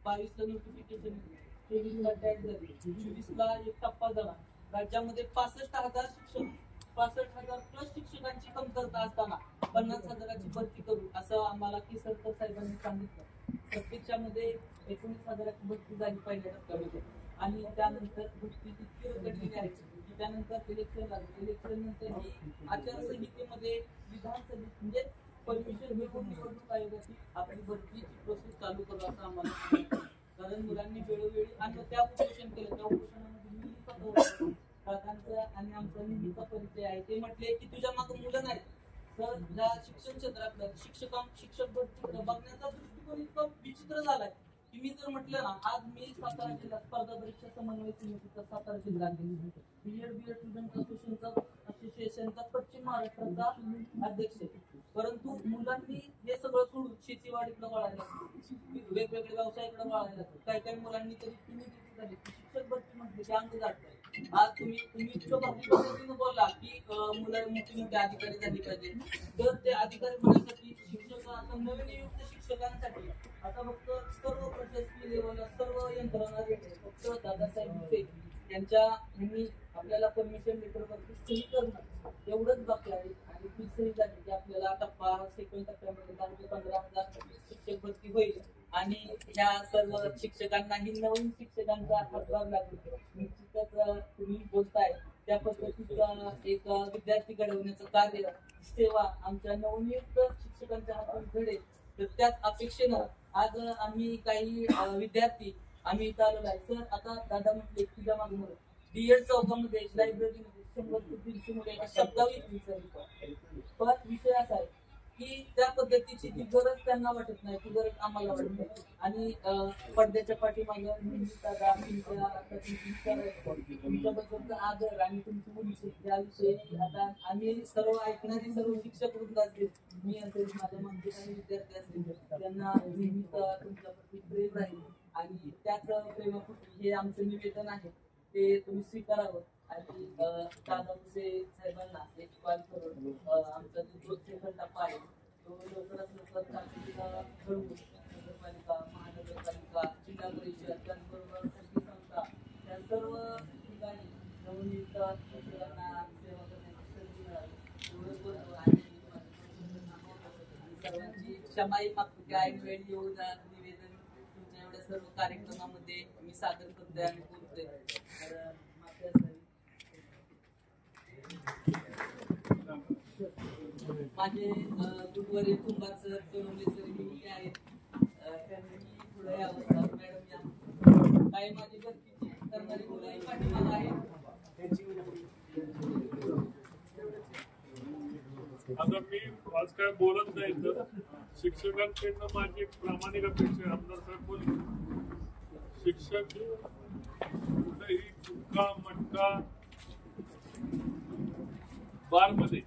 22 ला नोटिफिकेशन, 23 ला टॅग झाली, 24 ला एक टप्पा झाला. राज्यामध्ये 65,000 शिक्षक, 65,000 प्लस शिक्षकांची कमतरता असताना 50,000ची भरती करू असं आम्हाला केसरकर साहेबांनी सांगितलं. प्रत्यक्षामध्ये 19,000ची भरती झाली पहिल्या टप्प्यामध्ये आणि त्यानंतर भरती इतकी रखडलेली आहे की त्यानंतर इलेक्शन लागलं. इलेक्शन नंतर आचारसंहितेमध्ये विधानसभेत म्हणजे परमिशन घेऊन निवडणूक आयोगाची आपली भरतीची प्रोसेस चालू करू असं आम्हाला सांगितलं. कारण मुलांनी वेळोवेळी आणि त्या उपोषण केलं. त्या उपोषणामध्ये मी स्वतः दादांचा आणि आमचा नेहमीचा परिचय आहे. ते म्हटले की तुझ्या मागे मुलं नाही तर या शिक्षण क्षेत्रातल्या शिक्षक भरती बघण्याचा दृष्टिकोन इतका विचित्र झालाय की मी जर म्हटलं ना, आज मी सातारा जिल्हा स्पर्धा परीक्षा समन्वय समितीचा सातारा जिल्हा बीएड स्टुडंट असोसिएशनचा पश्चिम महाराष्ट्राचा अध्यक्ष आहे. परंतु मुलांनी हे सगळं सोडून शेतीवाडीकडे वळायला, वेगवेगळे व्यवसायाकडे वळायला, काही मुलांनी तरी शिक्षक भरती म्हटली की अंग जात. आज तुम्ही पद्धतीनं बोलला की मुलं मोठे अधिकारी झाली पाहिजे. तर ते अधिकारी होण्यासाठी शिक्षक आता नवीन नियुक्त शिक्षकांसाठी आता फक्त सर्व प्रशासकीय लेवलला सर्व यंत्रणा फक्त दादासाहेब यांनी आपल्याला परमिशन लेटरवरती सही करणं एवढंच बाकी आहे. आणि ती सही झाली की आपल्याला आता सेकंड टप्प्यामध्ये 10 ते 15,000 शिक्षक भरती होईल आणि ह्या सर्व शिक्षकांनाही नवीन शिक्षकांचा हातभार लागतो. निश्चितच तुम्ही बोलताय त्या पद्धतीचा एक विद्यार्थी घडवण्याचं कार्य सेवा आमच्या नवनियुक्त शिक्षकांच्या हातून घडेल. तर त्याच अपेक्षेनं आज आम्ही काही विद्यार्थी आम्ही इथं आलेलो आहे. सर आता दादा म्हटले तुझ्या मागून बीएड चौकामध्ये लायब्ररीमध्ये 100 ते 150 मुले एका शब्दावर विचारली. पण विषय असा आहे की त्या पद्धतीची ती गरज त्यांना वाटत नाही, ती गरज आम्हाला वाटत नाही. आणि पडद्याच्या पाठीमागं दादा तुमच्याबद्दलचा आदर आणि तुमची मुली याविषयी आता आम्ही सर्व ऐकणारे सर्व शिक्षक वृंद असतील, मी असेल, माझ्या मंत्री काही विद्यार्थी असतील, त्यांना नेहमी तुमच्याप्रती प्रेम राहील आणि त्याच प्रेमापुढे हे आमचं निवेदन आहे ते तुम्ही स्वीकारावं. आणि दादा भुसे साहेबांना एक कॉल करून आमचा जो सेकंड टप्पा आहे तो लवकरात लवकर घडवून नगरपालिका, महानगरपालिका, जिल्हा परिषद, त्याचबरोबर खाजगी संस्था या सर्व ठिकाणी नवनियुक्त शिक्षकांना सेवा करण्याची संधी मिळावी आणि सर्वांची क्षमाही मागतो की ऐन वेळ येऊन निवेदन तुमच्या एवढ्या सर्व कार्यक्रमामध्ये मी सादर करतोय आणि बोलतोय. तर माझे गुरुवारी कुंभार सर, चोरवले सर हे आहेत, त्यांनी पुढे यावं. मॅडम या काही माझी भरतीची करणारी मुलंही पाठीमागं आहेत. आता मी आज काय बोलत नाही तर शिक्षकांकडनं माझी प्रामाणिक अपेक्षा आमदार साहेब बोलले, शिक्षक कुठेही गुटखा मटका बार मध्ये